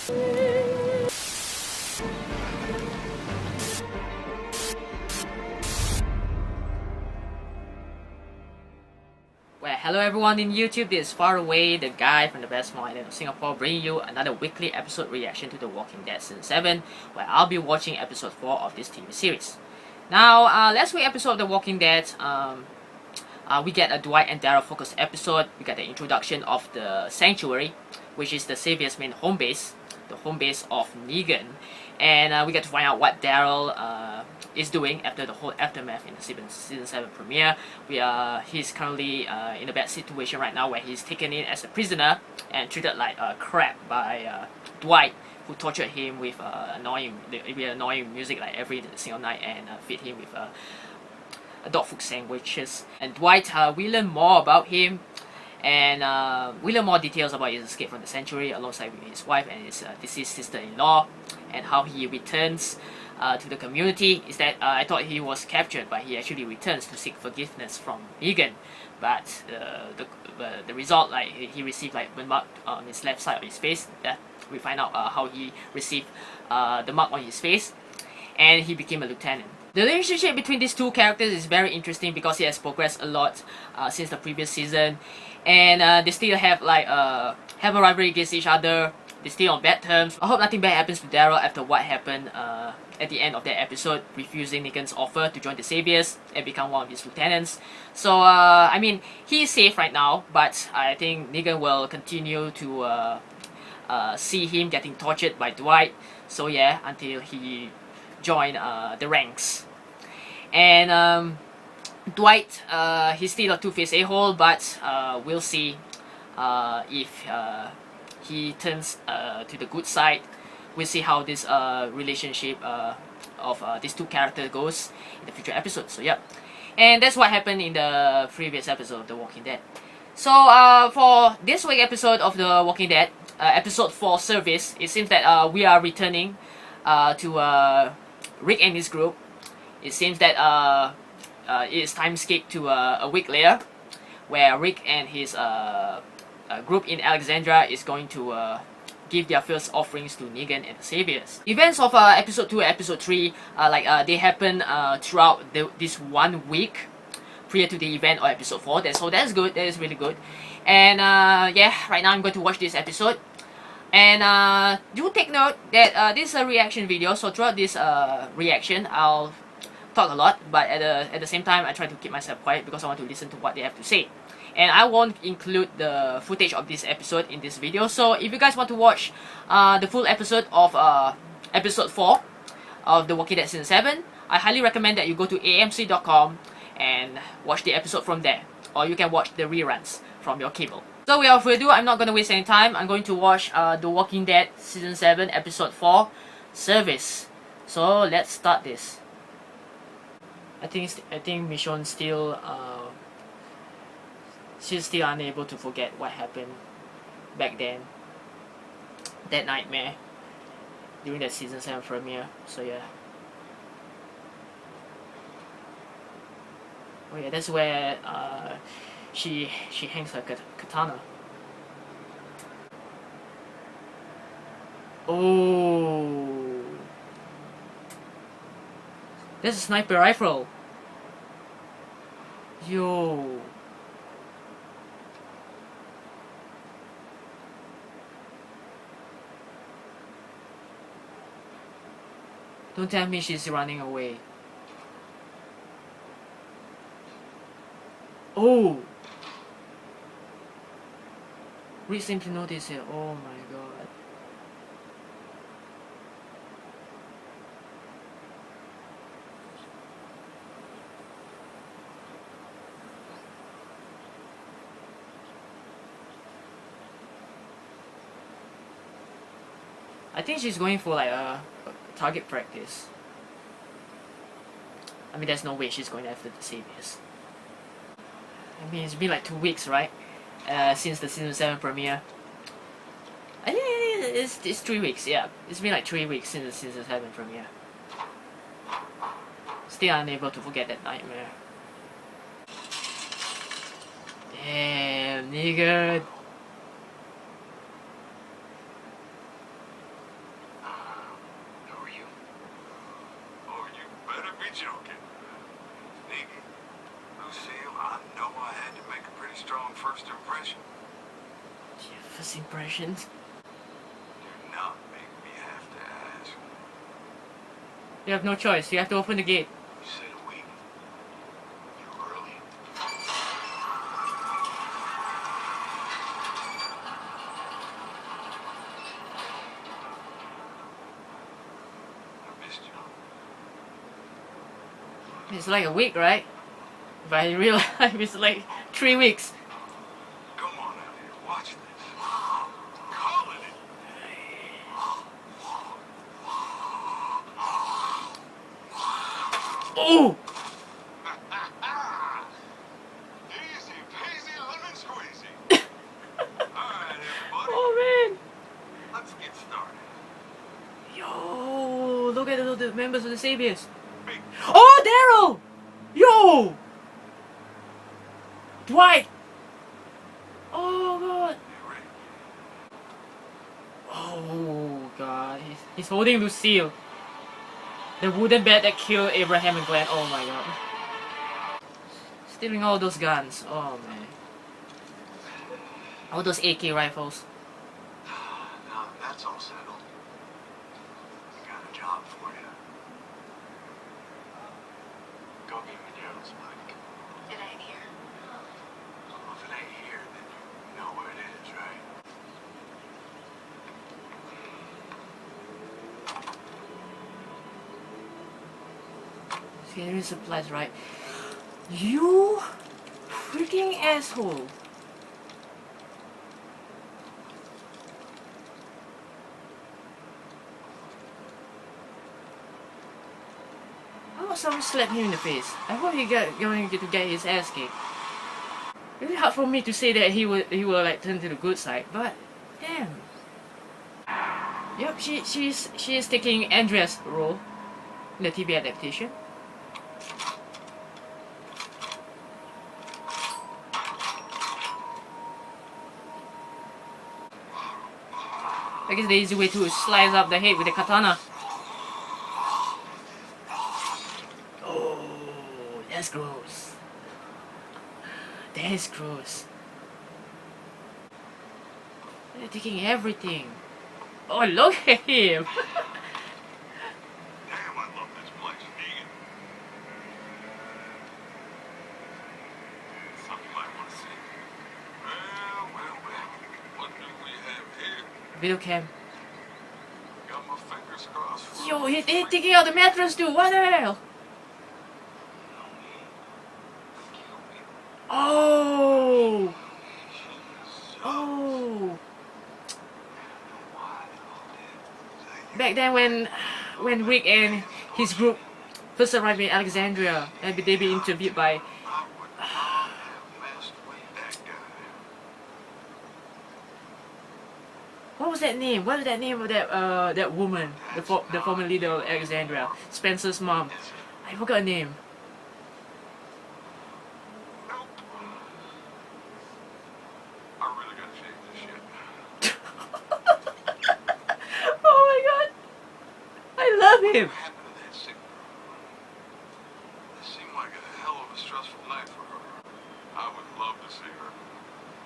Well, hello everyone in YouTube, this is Faruway, the guy from the best small island of Singapore, bringing you another weekly episode reaction to The Walking Dead Season 7, where I'll be watching episode 4 of this TV series. Now, last week episode of The Walking Dead, we get a Dwight and Daryl focused episode. We get the introduction of the Sanctuary, which is the Savior's main home base, the home base of Negan. And we get to find out what Daryl is doing after the whole aftermath in the season 7 premiere. He's currently in a bad situation right now where he's taken in as a prisoner and treated like crap by Dwight, who tortured him with annoying music like every single night and feed him with dog food sandwiches. And Dwight, we learn more about him, and we learn more details about his escape from the Sanctuary alongside with his wife and his deceased sister-in-law, and how he returns to the community. Is that I thought he was captured, but he actually returns to seek forgiveness from Negan. But the result, like he received like burn mark on his left side of his face. We find out how he received the mark on his face, and he became a lieutenant. The relationship between these two characters is very interesting because it has progressed a lot since the previous season, and they still have like have a rivalry against each other. They're still on bad terms. I hope nothing bad happens to Daryl after what happened at the end of that episode, refusing Negan's offer to join the Saviors and become one of his lieutenants. So I mean, he is safe right now, but I think Negan will continue to see him getting tortured by Dwight. So yeah, until he join the ranks. And Dwight, he's still a two-faced a-hole, but we'll see if he turns to the good side. We'll see how this relationship of these two characters goes in the future episodes. So yeah, and that's what happened in the previous episode of The Walking Dead. So for this week episode of The Walking Dead, episode 4 service, it seems that we are returning to Rick and his group. It seems that it's time skip to a week later, where Rick and his group in Alexandria is going to give their first offerings to Negan and the Saviors. Events of episode 2 and episode 3, they happen throughout this 1 week prior to the event of episode 4. So that's good. That is really good. And yeah, right now I'm going to watch this episode. And do take note that this is a reaction video, so throughout this reaction I'll talk a lot, but at the same time I try to keep myself quiet because I want to listen to what they have to say. And I won't include the footage of this episode in this video, so if you guys want to watch the full episode of episode 4 of The Walking Dead Season 7, I highly recommend that you go to amc.com and watch the episode from there, or you can watch the reruns from your cable. So without further ado, I'm not going to waste any time. I'm going to watch The Walking Dead Season 7 Episode 4 Service. So let's start this. I think Michonne still she's still unable to forget what happened back then. That nightmare during that Season 7 premiere. So yeah. Oh yeah, that's where she hangs her katana. Oh, that's a sniper rifle. Yo. Don't tell me she's running away. Oh! Rick seems to notice it. Oh my god. I think she's going for like a target practice. I mean, there's no way she's going after the Saviors. I mean, it's been like 2 weeks, right? Since the Season 7 premiere. I think it's 3 weeks, yeah. It's been like 3 weeks since the Season 7 premiere. Still unable to forget that nightmare. Damn, nigga. only joking. Nikki, Lucille, I know I had to make a pretty strong first impression. Yeah, first impressions. Do not make me have to ask. You have no choice. You have to open the gate. You said a week. You early. I missed you. It's like a week, right? But in real life, it's like 3 weeks. Come on out here, watch this. Calling it. Oh! Easy peasy lemon squeezy. Alright, everybody. Oh man! Let's get started. Yo! Look at the members of the Saviors. Big Oh, Daryl! Yo! Dwight! Oh god! you ready? Oh god, he's holding Lucille. The wooden bed that killed Abraham and Glenn. Oh my god. Stealing all those guns. Oh man. All those AK rifles. Now that that's all settled, I got a job for you. Go get me Daryl's mic. It ain't here. Well, if it ain't here, then you know where it is, right? Scanning supplies, right? You freaking asshole. How about someone slap him in the face? I hope he going to get his ass kicked. It's hard for me to say that he will like turn to the good side, but damn. Yep, she is taking Andrea's role in the TV adaptation. I guess the easy way to slice up the head with a katana. Oh, that's gross. That's gross. They're taking everything. Oh, look at him. Damn, I love this place, Negan. Something you might want to see. Well. What do we have here? Video cam. Got my fingers crossed for Yo, he taking out the mattress too. What the hell? Oh. Oh. Back then when Rick and his group first arrived in Alexandria and they be interviewed by I would not have messed with that guy. what was that name? What was that name of that woman, the former leader of Alexandria, Spencer's mom? I forgot her name. Nope. I really gotta shave this shit. Oh my god, I love him. What happened to that sick girl? This seemed like a hell of a stressful night for her. I would love to see her.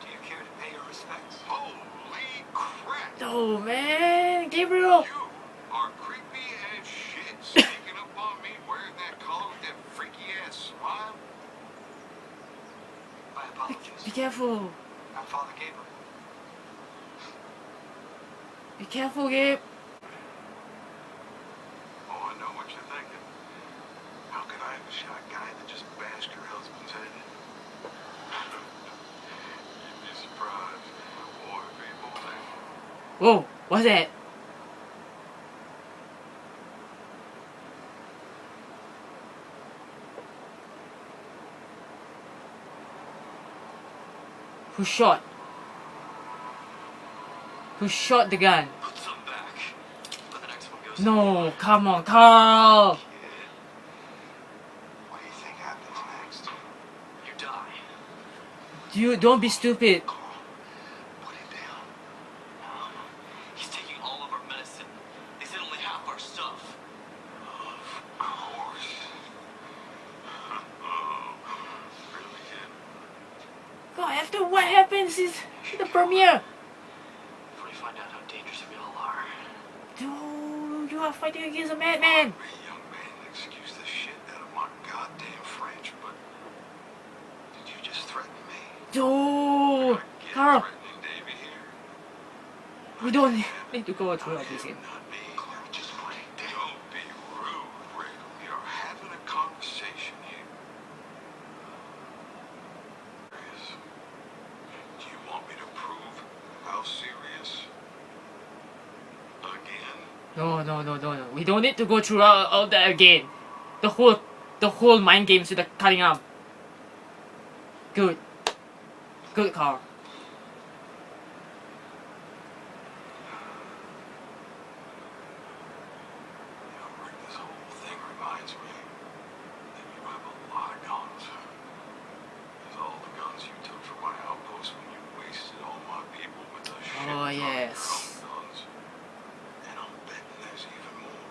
Do you care to pay her respects? Holy crap! Oh man, Gabriel. You are creepy as shit sneaking up on me wearing that collar with that freaky ass smile. My apologies. Be careful. I'm Father Gabriel. Be careful, Gabe. Oh, I know what you're thinking. How could I have a shy guy that just bashed your husband's head in? You'd be surprised. Boy, people, they... Whoa, what's that? Who shot? Who shot the gun? Put some back. Let the next one go. No, come on, Carl. What do you think happens next? You die. You don't be stupid. Put it down. He's taking all of our medicine. They said only half our stuff. Of course. after what happens in the premiere. Before you find out how dangerous we all are. Dude, you are fighting against a madman. Hey, young man, excuse the shit out of my goddamn French, but did you just threaten me? Dude, Get Carl, threatening, Davy here. we don't need to go through all this again. Not me. Just wait. Don't be rude, Rick. We are having a conversation here. Do you want me to prove how serious? Again? No. We don't need to go through all that again. The whole mind games with the cutting arm. Good, Carl. You know, Rick, this whole thing reminds me that you have a lot of guns. There's all the guns you took from my outpost when you wasted all my people with the shit Oh, ton of yes. your own guns. And I'm betting there's even more,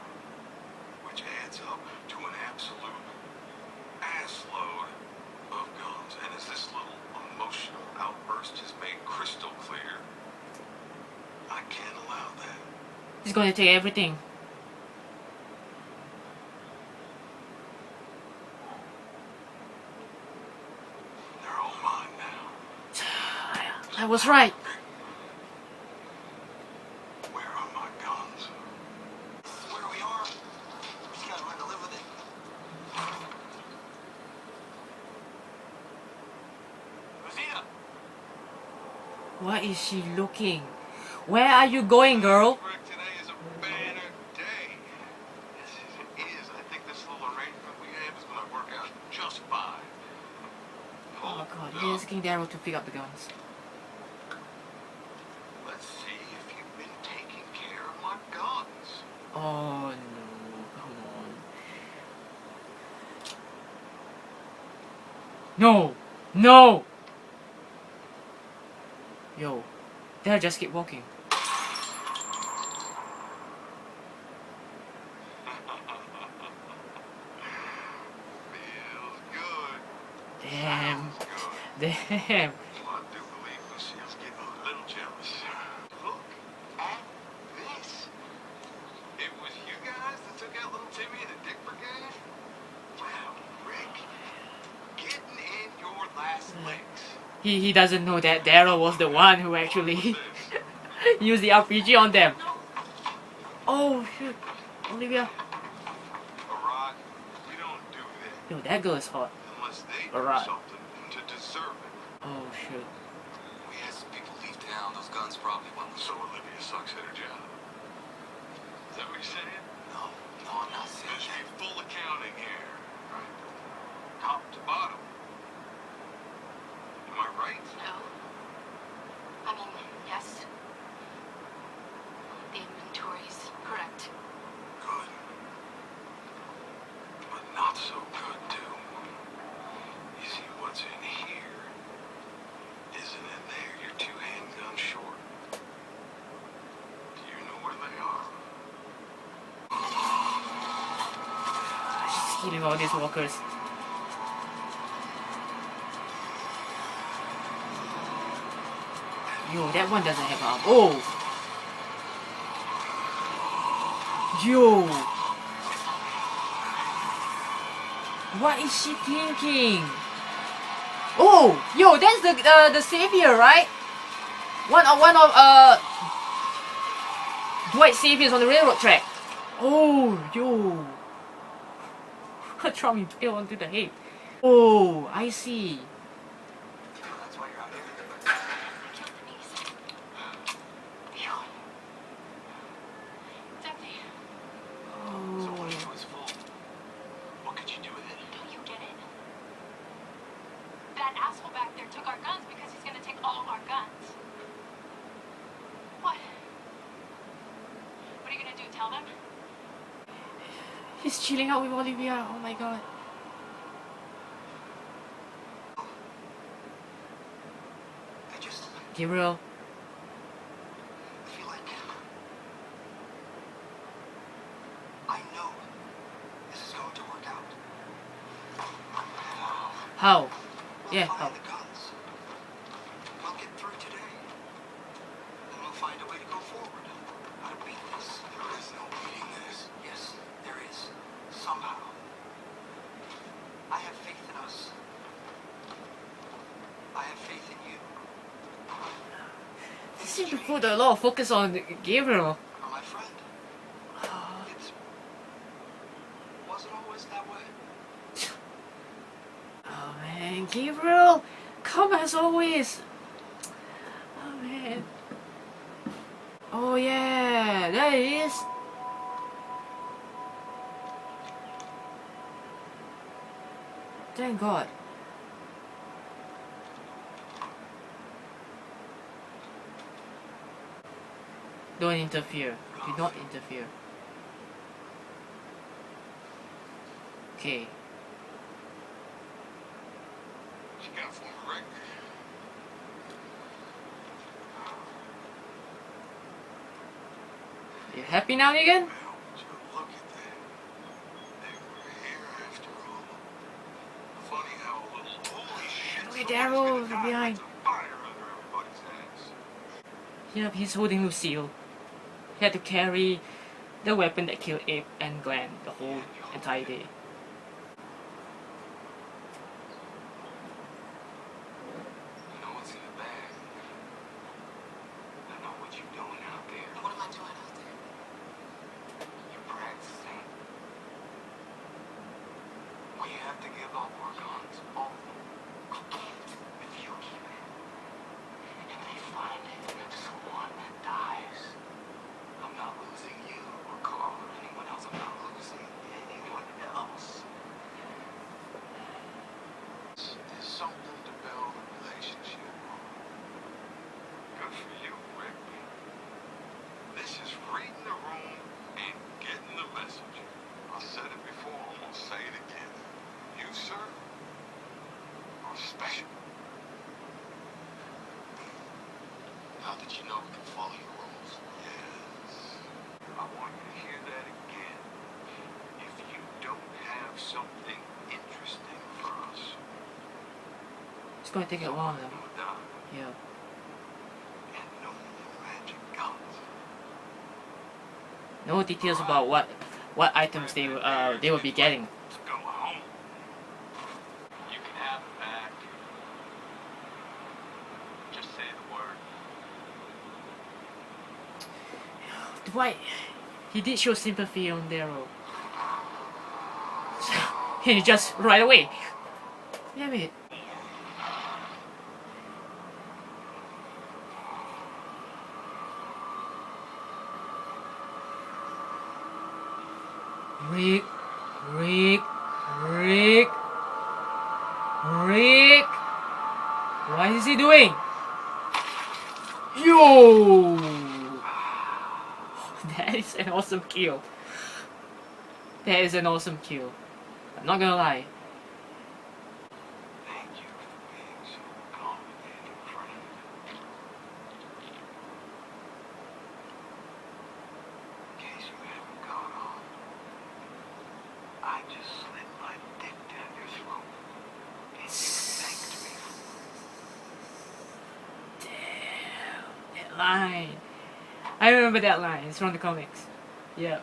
which adds up to an absolute assload of guns. And as this little emotional outburst has made crystal clear, I can't allow that. He's gonna take everything. They're all mine now. I was right. Where are my guns? This is where we are. We just gotta learn to live with it. Rosita! What is she looking? Where are you going, girl? Rick, today is a banner day. Yes, it is. I think this little arrangement we have is going to work out just fine. Oh god, Hold he's up. asking Daryl to pick up the guns. Let's see if you've been taking care of my guns. Oh no, come on. No! Yo, Daryl, just keep walking. Feels good. Damn. Sounds good. Damn. Well, I do believe Lucille's getting a little jealous. Look at this. It was you guys that took out little Timmy and the Dick Brigade? Wow, Rick. Getting in your last legs. He doesn't know that Daryl was the one who actually used the RPG on them. Oh shoot. Olivia. Alright, we don't do that Yo, that girl is hot. unless they do Alright. something to deserve it. Oh shoot. We had some people leave town. Those guns probably went. So Olivia sucks at her job. Is that what you're saying? No, I'm not saying There's that. a full accounting here, right? Top to bottom. Am I right? No. I mean, yes. The inventory's correct. Good. But not so good, too. You see, what's in here isn't in there. You're 2 handguns short. Do you know where they are? She's killing all these walkers. Yo, that one doesn't have arm. Oh! Yo! What is she thinking? Oh! Yo, that's the savior, right? One of Dwight Saviors on the railroad track. Oh, yo! Throw me tail onto the head. Oh, I see. That's why you're out here. I killed Denise. Phew. It's empty. So Oh. what if it was full? What could you do with it? Don't you get it? That asshole back there took our guns because he's gonna take all our guns. What? What are you gonna do? Tell them? He's chilling out with Olivia. Oh my god. I just Gabriel. feel like I know this is going to work out. How? We'll Yeah, find how? the guns. find a way to go forward. How to beat this. There is no beating this. Yes, there is. Somehow. I have faith in us. I have faith in you. They seem to put a lot of focus on Gabriel. You're my friend. It wasn't always that way. Oh man, Gabriel, come as always. Oh man. Oh yeah, there it is. Thank God. Don't interfere. Do not interfere. Okay. She got a former record. You happy now again? Well, would you look at that? They were here after all. Funny how a little holy shit. Look at somebody's Daryl gonna from die behind. with a fire under everybody's ass. Yep, he's holding Lucille. He had to carry the weapon that killed Abe and Glenn the whole entire day. You know what's in the bag? I know what you're doing out there. What am I doing out there? You're practicing. We have to give up our guns. All of them. I can't. If you keep it, and they find it, there's one that dies. I'm not losing you or Carl or anyone else. I'm not losing anyone else. There's something to build a relationship on. Good for you, Rick. This is reading the room and getting the message. I said it before, I'm gonna say it again. You, sir, are special. How did you know we can follow your rules? Yes. I want you to hear that again. If you don't have something interesting for us, It's gonna take a while though. you'll die. Yeah. And no more magic guns. No details about what items they will be getting. Let's go home. You can have it back. Just say the word. Dwight, he did show sympathy on Daryl. He just right away. Damn it. Rick, Rick, Rick, Rick. What is he doing? Yo! That is an awesome kill. That is an awesome kill. I'm not gonna lie. Thank you for being so accommodating, friend. In case you haven't caught on, I just slit my dick down your throat. And you thanked me for it. Damn, that line. I remember that line. It's from the comics. Yeah.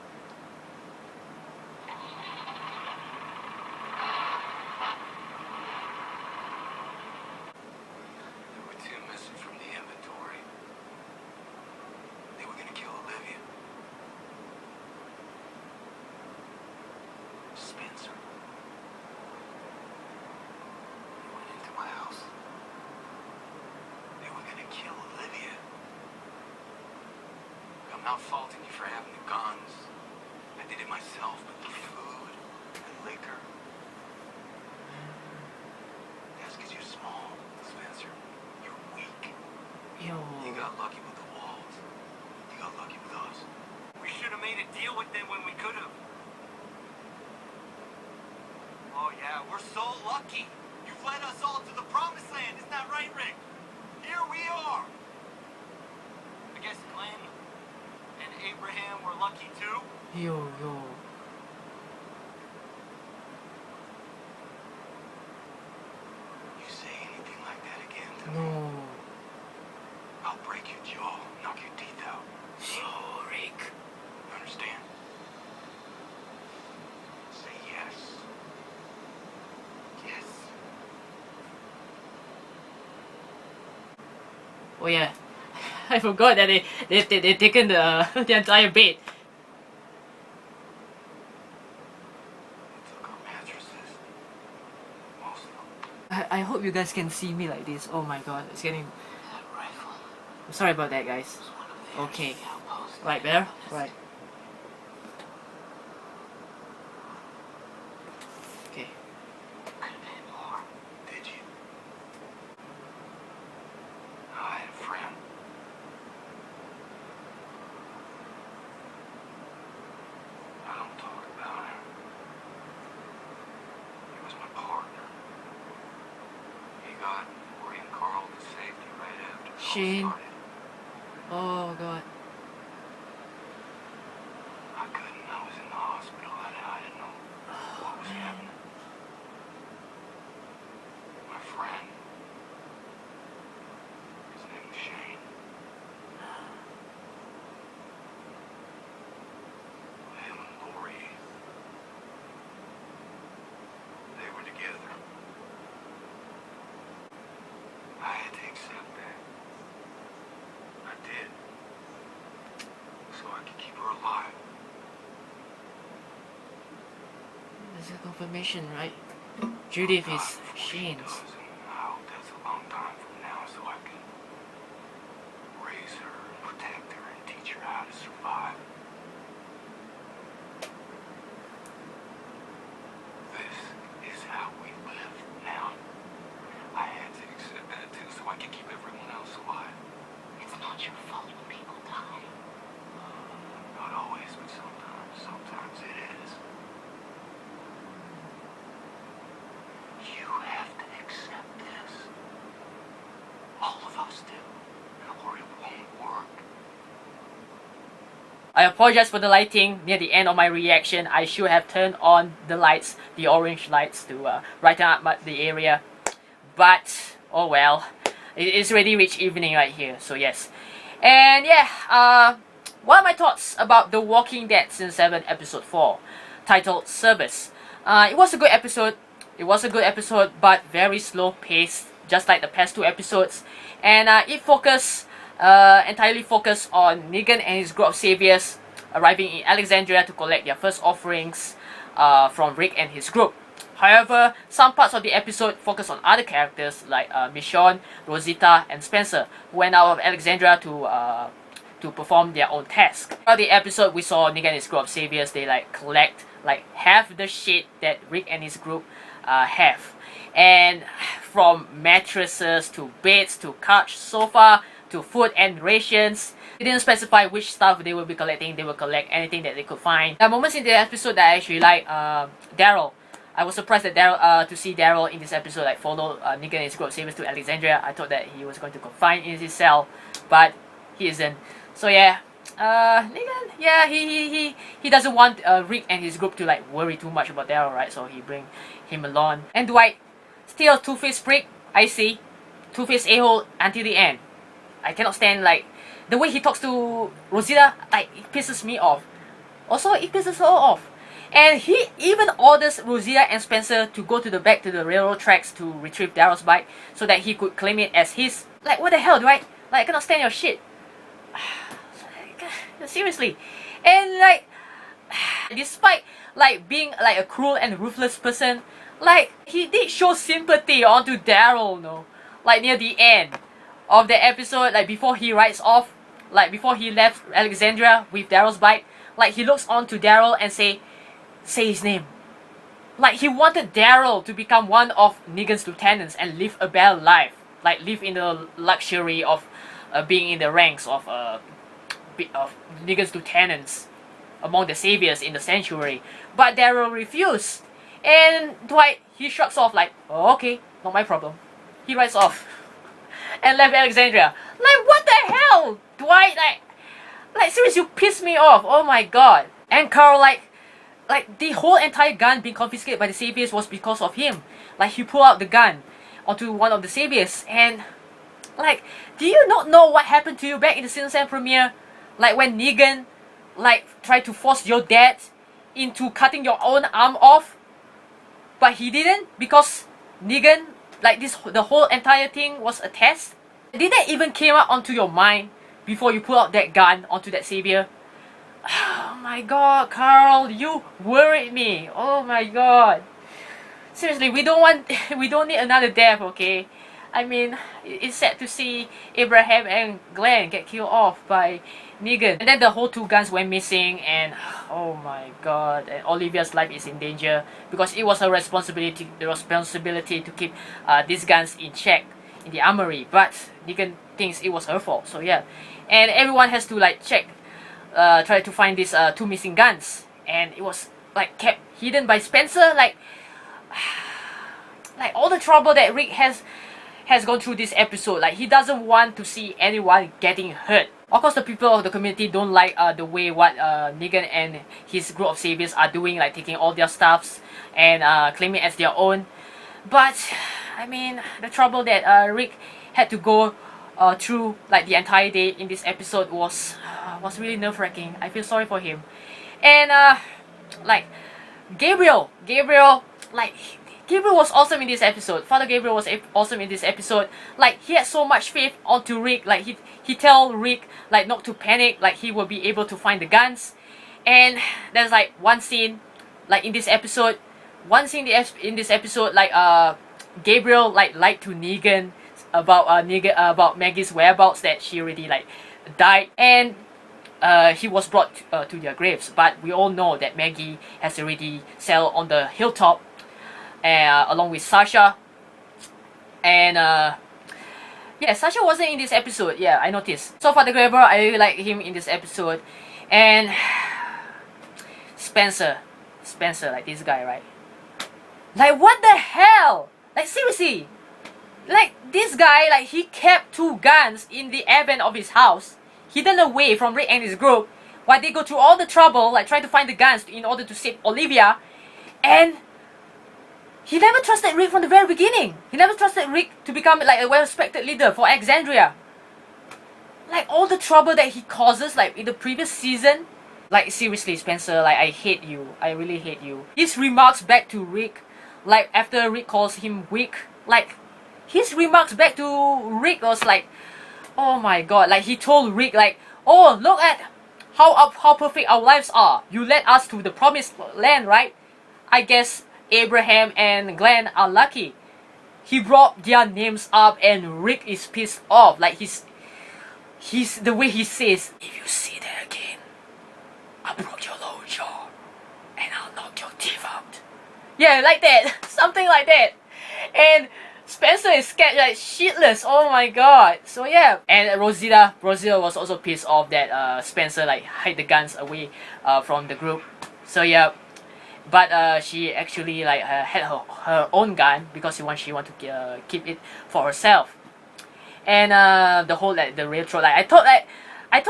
There were two missing from the inventory. They were gonna kill Olivia. Spencer. They went into my house. They were gonna kill Olivia. I'm not faulting you for having the guns. I did it myself, but the food and liquor. That's because you're small, Spencer. You're weak. Yo. You got lucky with the walls. You got lucky with us. We should have made a deal with them when we could have. Oh yeah, we're so lucky. You've led us all to the promised land. Isn't that right, Rick? Here we are. I guess Glenn and Abraham were lucky too. Yo, yo. You say anything like that again to me, No. I'll break your jaw, knock your teeth yeah, I forgot that they taken the the entire bed. They took our mattresses. Most of them. I hope you guys can see me like this. Oh my god, it's getting. That rifle I'm sorry about that, guys. was one of their Okay. outposts. Right there. Right. Okay. Could have been more. Did you? I had a friend. I don't talk about him. He was my partner. He got Rory and Carl to safety right after it all Shane. started. Oh god. I couldn't. I was in the hospital. I didn't know what was happening. My friend. His name was Shane. Him and Lori. They were together. I had to accept that. I did. So I could keep her alive. There's a confirmation, right? Judith God, is before she Shane's. does, and I hope that's a long time from now, so I can raise her and protect her and teach her how to survive. This is how we live now. I had to accept that too, so I can keep everyone else alive. It's not your fault when people die. Not always, but sometimes. Sometimes it is. You have to accept this. All of us do. Or it won't work. I apologize for the lighting near the end of my reaction. I should have turned on the lights, the orange lights, to brighten up the area. But oh well, it's already reached evening right here. So yes, and yeah. What are my thoughts about The Walking Dead Season 7 Episode 4, titled Service? It was a good episode. It was a good episode, but very slow paced, just like the past two episodes. And it entirely focused on Negan and his group of saviors arriving in Alexandria to collect their first offerings from Rick and his group. However, some parts of the episode focus on other characters like Michonne, Rosita, and Spencer, who went out of Alexandria to perform their own task. Throughout the episode, we saw Negan and his group of saviors. They collect half the shit that Rick and his group have, and from mattresses to beds to couch, sofa to food and rations. They didn't specify which stuff they will be collecting. They will collect anything that they could find. There are moments in the episode that I actually like. Daryl. I was surprised that to see Daryl in this episode follow Negan and his group of saviors to Alexandria. I thought that he was going to confine in his cell, but he isn't. So yeah, Negan, yeah, he doesn't want Rick and his group to worry too much about Daryl, right? So he bring him along. And Dwight, still two-faced prick, I see, two-faced a-hole until the end. I cannot stand the way he talks to Rosita. It pisses me off. Also, it pisses her off. And he even orders Rosita and Spencer to go back to the railroad tracks to retrieve Daryl's bike so that he could claim it as his. What the hell, Dwight? I cannot stand your shit. Seriously. And despite being a cruel and ruthless person, he did show sympathy onto Daryl, no? Near the end of the episode, before he rides off, before he left Alexandria with Daryl's bike, he looks onto Daryl and say his name. He wanted Daryl to become one of Negan's lieutenants and live a better life. Live in the luxury of being in the ranks of Negan's lieutenants among the saviors in the sanctuary. But Daryl refused. And Dwight, he shrugs off oh, okay, not my problem. He rides off and left Alexandria. What the hell? Dwight, seriously, you pissed me off. Oh my god. And Carl, the whole entire gun being confiscated by the saviors was because of him. He pulled out the gun onto one of the saviors. And do you not know what happened to you back in the season 7 premiere? When Negan tried to force your dad into cutting your own arm off, but he didn't because Negan, the whole entire thing was a test. Did that even came up onto your mind before you pull out that gun onto that savior? Oh my god, Carl, you worried me. Oh my god. Seriously, we don't need another death, okay? I mean, it's sad to see Abraham and Glenn get killed off by Negan. And then the whole two guns went missing, and oh my god, and Olivia's life is in danger because it was her responsibility to keep these guns in check in the armory. But Negan thinks it was her fault, so yeah. And everyone has to like try to find these two missing guns, and it was like kept hidden by Spencer. Like all the trouble that Rick has gone through this episode, like he doesn't want to see anyone getting hurt. Of course, the people of the community don't like the way what Negan and his group of saviors are doing, like taking all their stuffs and claiming it as their own. But I mean, the trouble that Rick had to go through like the entire day in this episode was really nerve-wracking. I feel sorry for him. And like Gabriel, like Gabriel was awesome in this episode. Father Gabriel was awesome in this episode. Like he had so much faith onto Rick. Like he tell Rick like not to panic. Like he will be able to find the guns. And there's like one scene, like in this episode, like Gabriel like lied to Negan about Maggie's whereabouts, that she already like died, and he was brought to their graves. But we all know that Maggie has already settled on the hilltop, along with Sasha. And yeah, Sasha wasn't in this episode. Yeah, I noticed. So Father Gabriel, I really like him in this episode. And Spencer, like this guy, right? Like what the hell? Like seriously, like this guy, like he kept two guns in the airband of his house, hidden away from Rick and his group, while they go through all the trouble, like trying to find the guns in order to save Olivia. And he never trusted Rick from the very beginning. He never trusted Rick to become like a well-respected leader for Alexandria. Like all the trouble that he causes, like in the previous season. Like seriously, Spencer, like I hate you. I really hate you. His remarks back to Rick, like after Rick calls him weak, like his remarks back to Rick was like, oh my god, like he told Rick like, oh look at how perfect our lives are. You led us to the promised land, right? I guess Abraham and Glenn are lucky. He brought their names up and Rick is pissed off. Like he's the way he says, if you see that again, I'll broke your lower jaw and I'll knock your teeth out. Yeah, like that. Something like that. And Spencer is scared like shitless. Oh my god. So yeah. And Rosita was also pissed off that Spencer like hide the guns away from the group. So yeah. But she actually like had her own gun because she want to keep it for herself. And the whole like the retro, like I thought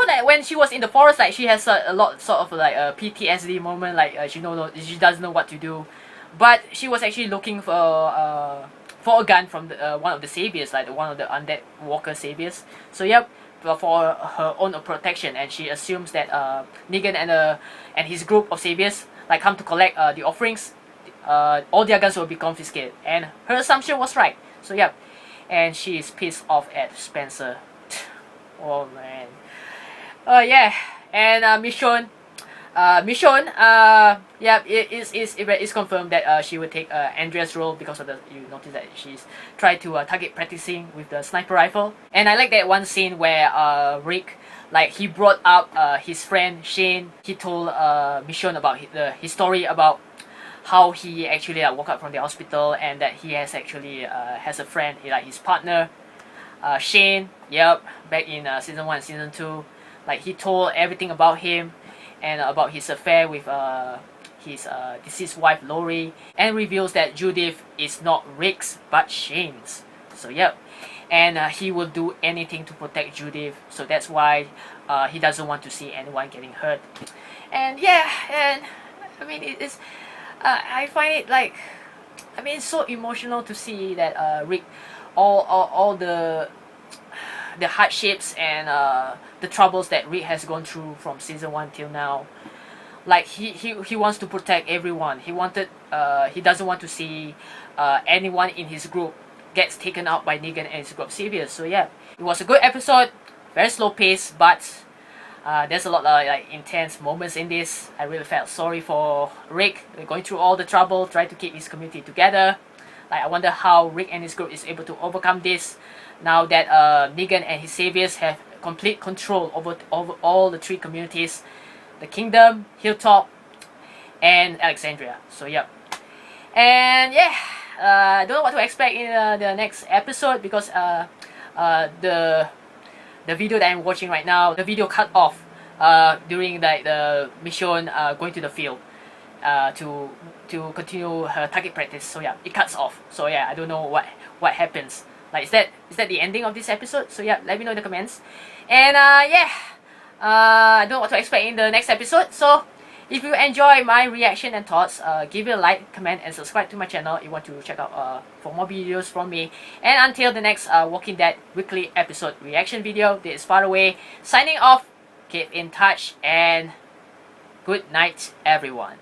that when she was in the forest, like she has a lot sort of like a PTSD moment, like she doesn't know what to do. But she was actually looking for a gun from one of the saviors, like one of the undead walker saviors. So yep, for her own protection, and she assumes that Negan and his group of saviors like come to collect the offerings. All their guns will be confiscated, and her assumption was right. So yep, and she is pissed off at Spencer. Oh man. Yeah, and Michonne, yeah, it's confirmed that she will take Andrea's role because of you notice that she's tried to target practicing with the sniper rifle. And I like that one scene where Rick, like he brought up his friend Shane. He told Michonne about his story about how he actually woke up from the hospital, and that he has actually has a friend, like his partner, Shane. Yep, back in season 1, season 2. Like he told everything about him and about his affair with his deceased wife Lori, and reveals that Judith is not Rick's but Shane's. So yep, and he will do anything to protect Judith. So that's why he doesn't want to see anyone getting hurt. And yeah, and I mean it's I find it like, I mean it's so emotional to see that Rick, all the hardships and the troubles that Rick has gone through from season 1 till now. Like he wants to protect everyone. He doesn't want to see anyone in his group gets taken out by Negan and his group of saviors. So yeah, It was a good episode, very slow pace, but there's a lot of like intense moments in this. I really felt sorry for Rick, going through all the trouble, trying to keep his community together. Like, I wonder how Rick and his group is able to overcome this now that Negan and his saviors have complete control over all the three communities: the Kingdom, Hilltop, and Alexandria. So yep. And yeah, I don't know what to expect in the next episode, because the video that I'm watching right now, the video cut off during like the mission going to the field to continue her target practice. So yeah, it cuts off. So yeah, I don't know what happens. Like, is that the ending of this episode? So yeah, let me know in the comments. And yeah, I don't know what to expect in the next episode. So if you enjoy my reaction and thoughts, give it a like, comment, and subscribe to my channel if you want to check out for more videos from me. And until the next Walking Dead weekly episode reaction video, this is Faruway signing off. Keep in touch and good night, everyone.